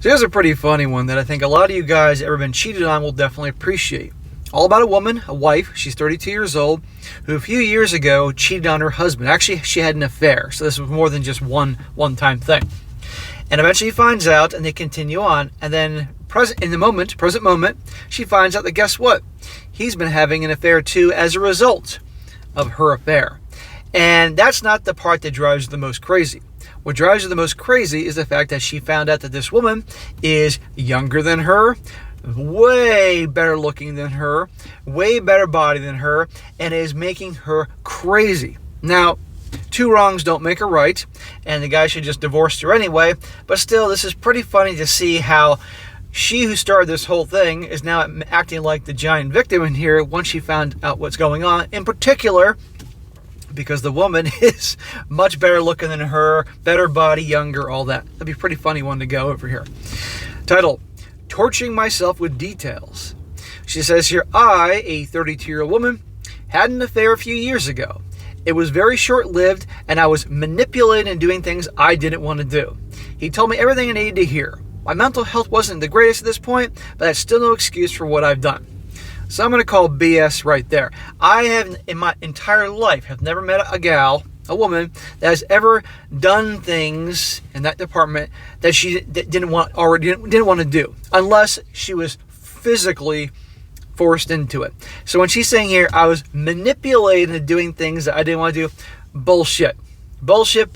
So here's a pretty funny one that I think a lot of you guys ever been cheated on will definitely appreciate. All about a woman, a wife, she's 32 years old, who a few years ago cheated on her husband. Actually, she had an affair, so this was more than just one-time thing. And eventually he finds out, and they continue on, and then present moment, she finds out that guess what? He's been having an affair too as a result of her affair. And that's not the part that drives her the most crazy. What drives her the most crazy is the fact that she found out that this woman is younger than her, way better looking than her, way better body than her, and is making her crazy. Now, two wrongs don't make a right, and the guy should just divorce her anyway, but still, this is pretty funny to see how she who started this whole thing is now acting like the giant victim in here once she found out what's going on, in particular because the woman is much better looking than her, better body, younger, all that. That'd be a pretty funny one to go over here. Title, Torturing Myself with Details. She says here, I, a 32-year-old woman, had an affair a few years ago. It was very short-lived, and I was manipulated and doing things I didn't want to do. He told me everything I needed to hear. My mental health wasn't the greatest at this point, but that's still no excuse for what I've done. So I'm going to call BS right there. I have, in my entire life, have never met a woman, that has ever done things in that department that she didn't want to do, unless she was physically forced into it. So when she's saying here, I was manipulated into doing things that I didn't want to do, bullshit. Bullshit.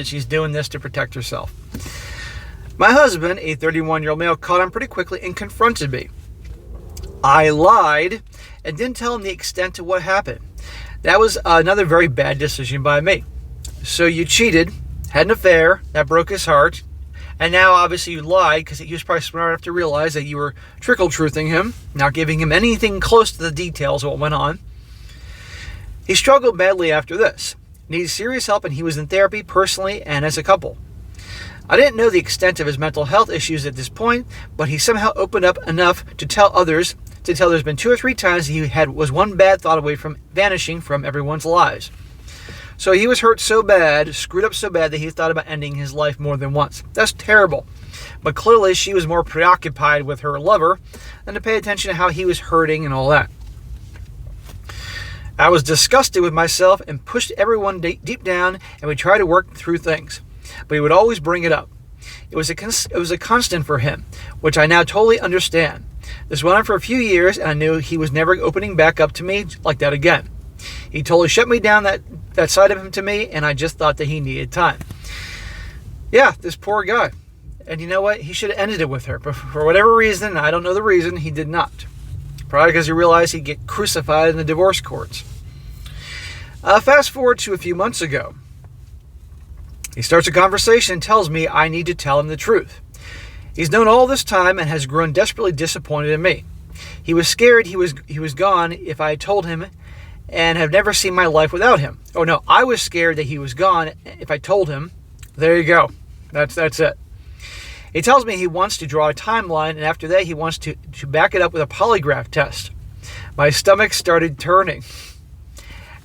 She's doing this to protect herself. My husband, a 31-year-old male, caught on pretty quickly and confronted me. I lied and didn't tell him the extent of what happened. That was another very bad decision by me. So you cheated, had an affair, that broke his heart, and now obviously you lied because he was probably smart enough to realize that you were trickle-truthing him, not giving him anything close to the details of what went on. He struggled badly after this, needed serious help, and he was in therapy personally and as a couple. I didn't know the extent of his mental health issues at this point, but he somehow opened up enough to tell there's been 2 or 3 times he was one bad thought away from vanishing from everyone's lives. So he was hurt so bad, screwed up so bad that he thought about ending his life more than once. That's terrible. But clearly she was more preoccupied with her lover than to pay attention to how he was hurting and all that. I was disgusted with myself and pushed everyone deep down, and we tried to work through things. But he would always bring it up. It was a constant for him, which I now totally understand. This went on for a few years, and I knew he was never opening back up to me like that again. He totally shut me down, that side of him to me, and I just thought that he needed time. Yeah, this poor guy. And you know what? He should have ended it with her. But for whatever reason, I don't know the reason, he did not. Probably because he realized he'd get crucified in the divorce courts. Fast forward to a few months ago. He starts a conversation and tells me I need to tell him the truth. He's known all this time and has grown desperately disappointed in me. He was scared he was gone if I had told him, and have never seen my life without him. Oh no, I was scared that he was gone if I told him. There you go. That's it. He tells me he wants to draw a timeline, and after that he wants to back it up with a polygraph test. My stomach started turning.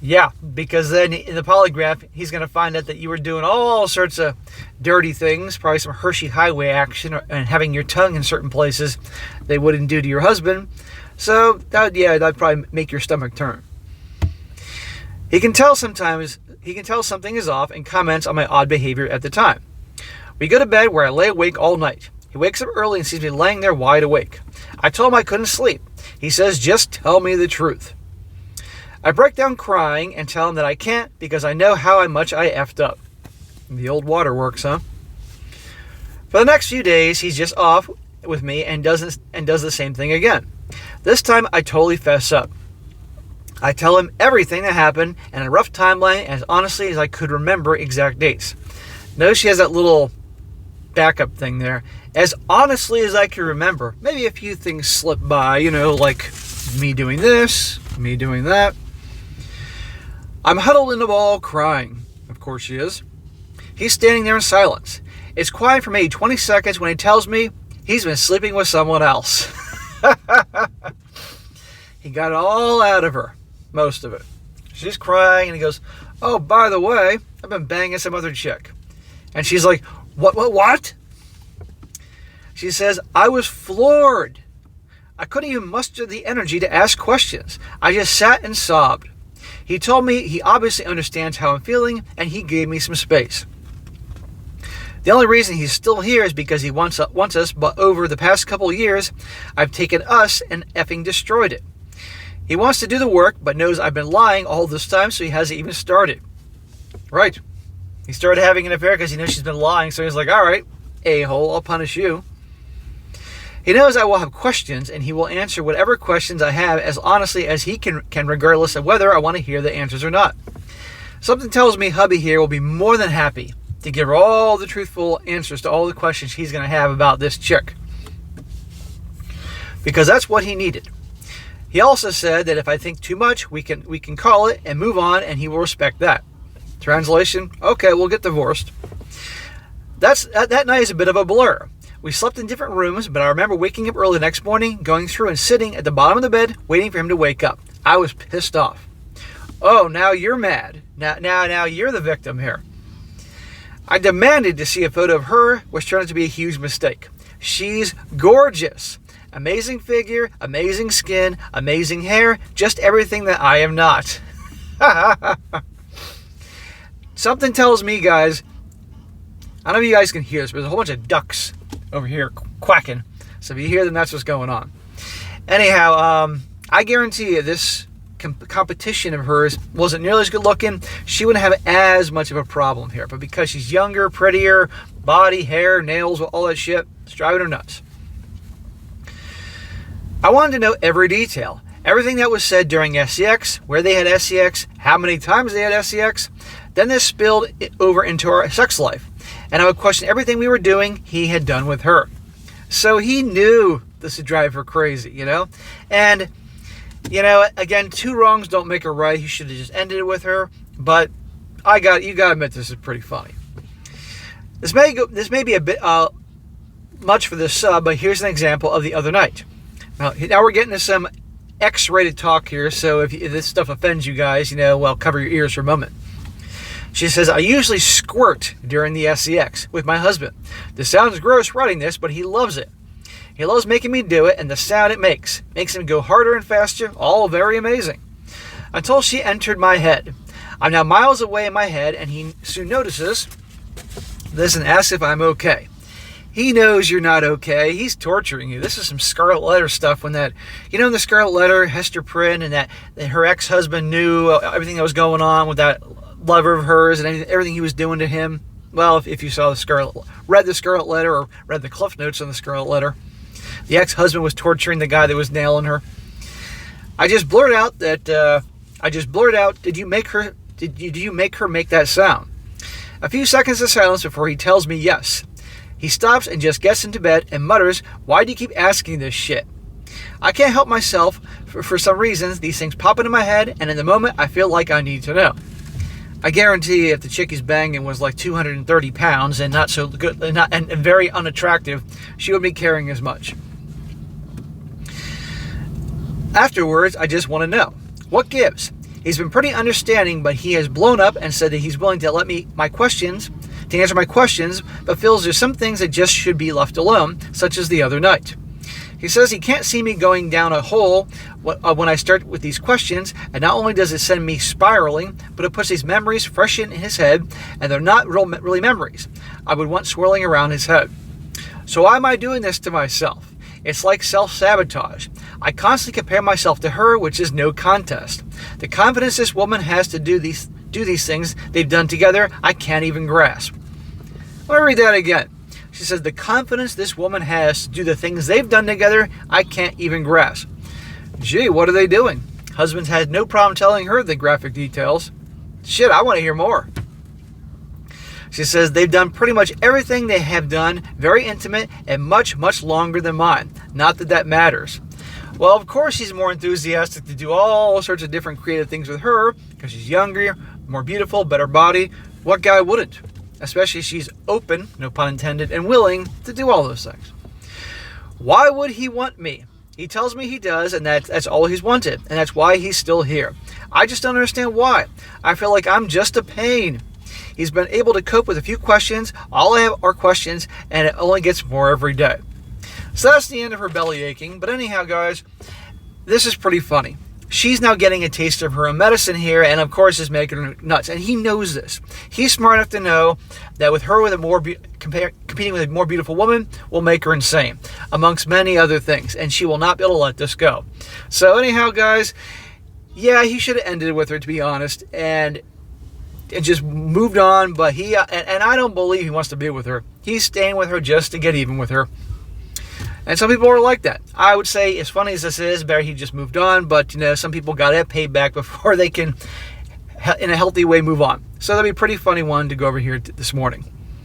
Yeah, because then in the polygraph, he's going to find out that you were doing all sorts of dirty things, probably some Hershey Highway action, and having your tongue in certain places they wouldn't do to your husband. So, that'd probably make your stomach turn. He can tell something is off and comments on my odd behavior at the time. We go to bed where I lay awake all night. He wakes up early and sees me laying there wide awake. I told him I couldn't sleep. He says, just tell me the truth. I break down crying and tell him that I can't because I know how much I effed up. The old waterworks, huh? For the next few days, he's just off with me and does the same thing again. This time, I totally fess up. I tell him everything that happened and a rough timeline as honestly as I could remember exact dates. Notice she has that little backup thing there. As honestly as I can remember. Maybe a few things slip by, like me doing this, me doing that. I'm huddled in the ball crying. Of course she is. He's standing there in silence. It's quiet for maybe 20 seconds when he tells me he's been sleeping with someone else. He got it all out of her. Most of it. She's crying and he goes, oh, by the way, I've been banging some other chick. And she's like, what? She says, I was floored. I couldn't even muster the energy to ask questions. I just sat and sobbed. He told me he obviously understands how I'm feeling, and he gave me some space. The only reason he's still here is because he wants us, but over the past couple of years, I've taken us and effing destroyed it. He wants to do the work, but knows I've been lying all this time, so he hasn't even started. Right. He started having an affair because he knows she's been lying, so he's like, all right, a-hole, I'll punish you. He knows I will have questions, and he will answer whatever questions I have as honestly as he can regardless of whether I want to hear the answers or not. Something tells me hubby here will be more than happy to give her all the truthful answers to all the questions he's going to have about this chick. Because that's what he needed. He also said that if I think too much, we can call it and move on, and he will respect that. Translation, okay, we'll get divorced. That night is a bit of a blur. We slept in different rooms, but I remember waking up early the next morning, going through and sitting at the bottom of the bed, waiting for him to wake up. I was pissed off. Oh, now you're mad. Now you're the victim here. I demanded to see a photo of her, which turned out to be a huge mistake. She's gorgeous. Amazing figure, amazing skin, amazing hair, just everything that I am not. Something tells me, guys, I don't know if you guys can hear this, but there's a whole bunch of ducks over here quacking. So if you hear them, that's what's going on. Anyhow, I guarantee you this competition of hers wasn't nearly as good looking. She wouldn't have as much of a problem here. But because she's younger, prettier, body, hair, nails, all that shit, it's driving her nuts. I wanted to know every detail. Everything that was said during SCX, where they had SCX, how many times they had SCX. Then this spilled over into our sex life. And I would question everything we were doing he had done with her. So he knew this would drive her crazy, you know? And, you know, again, two wrongs don't make a right. He should have just ended it with her. But you got to admit this is pretty funny. This may be a bit much for this sub, but here's an example of the other night. Now we're getting to some X-rated talk here, so if this stuff offends you guys, you know, well, cover your ears for a moment. She says, I usually squirt during the SCX with my husband. This sounds gross writing this, but he loves it. He loves making me do it, and the sound it makes him go harder and faster, all very amazing. Until she entered my head. I'm now miles away in my head, and he soon notices this and asks if I'm okay. He knows you're not okay. He's torturing you. This is some Scarlet Letter stuff when that, you know, in the Scarlet Letter, Hester Prynne, and that her ex-husband knew everything that was going on with that lover of hers and everything he was doing to him. Well, if you saw read the Scarlet Letter or read the Cliff Notes on the Scarlet Letter, the ex-husband was torturing the guy that was nailing her. I just blurted out, did you make her make that sound? A few seconds of silence before he tells me yes. He stops and just gets into bed and mutters, why do you keep asking this shit? I can't help myself. For some reasons, these things pop into my head, and in the moment, I feel like I need to know. I guarantee you if the chick he's banging was like 230 pounds and not so good and very unattractive, she would be caring as much. Afterwards, I just want to know, what gives? He's been pretty understanding, but he has blown up and said that he's willing to answer my questions, but feels there's some things that just should be left alone, such as the other night. He says he can't see me going down a hole when I start with these questions, and not only does it send me spiraling, but it puts these memories fresh in his head, and they're not really memories I would want swirling around his head. So why am I doing this to myself? It's like self-sabotage. I constantly compare myself to her, which is no contest. The confidence this woman has to do these things they've done together, I can't even grasp. Let me read that again. She says, the confidence this woman has to do the things they've done together, I can't even grasp. Gee, what are they doing? Husband's had no problem telling her the graphic details. Shit, I want to hear more. She says, they've done pretty much everything they have done, very intimate and much, much longer than mine. Not that that matters. Well, of course she's more enthusiastic to do all sorts of different creative things with her, because she's younger, more beautiful, better body. What guy wouldn't? Especially she's open, no pun intended, and willing to do all those things. Why would he want me? He tells me he does, and that's all he's wanted, and that's why he's still here. I just don't understand why. I feel like I'm just a pain. He's been able to cope with a few questions. All I have are questions, and it only gets more every day. So that's the end of her belly aching. But anyhow, guys, this is pretty funny. She's now getting a taste of her own medicine here, and of course is making her nuts. And he knows this. He's smart enough to know that with her competing with a more beautiful woman will make her insane, amongst many other things. And she will not be able to let this go. So anyhow, guys, yeah, he should have ended with her, to be honest, and just moved on. But and I don't believe he wants to be with her. He's staying with her just to get even with her. And some people are like that. I would say, as funny as this is, better he just moved on. But, some people got to pay back before they can, in a healthy way, move on. So that'd be a pretty funny one to go over here this morning.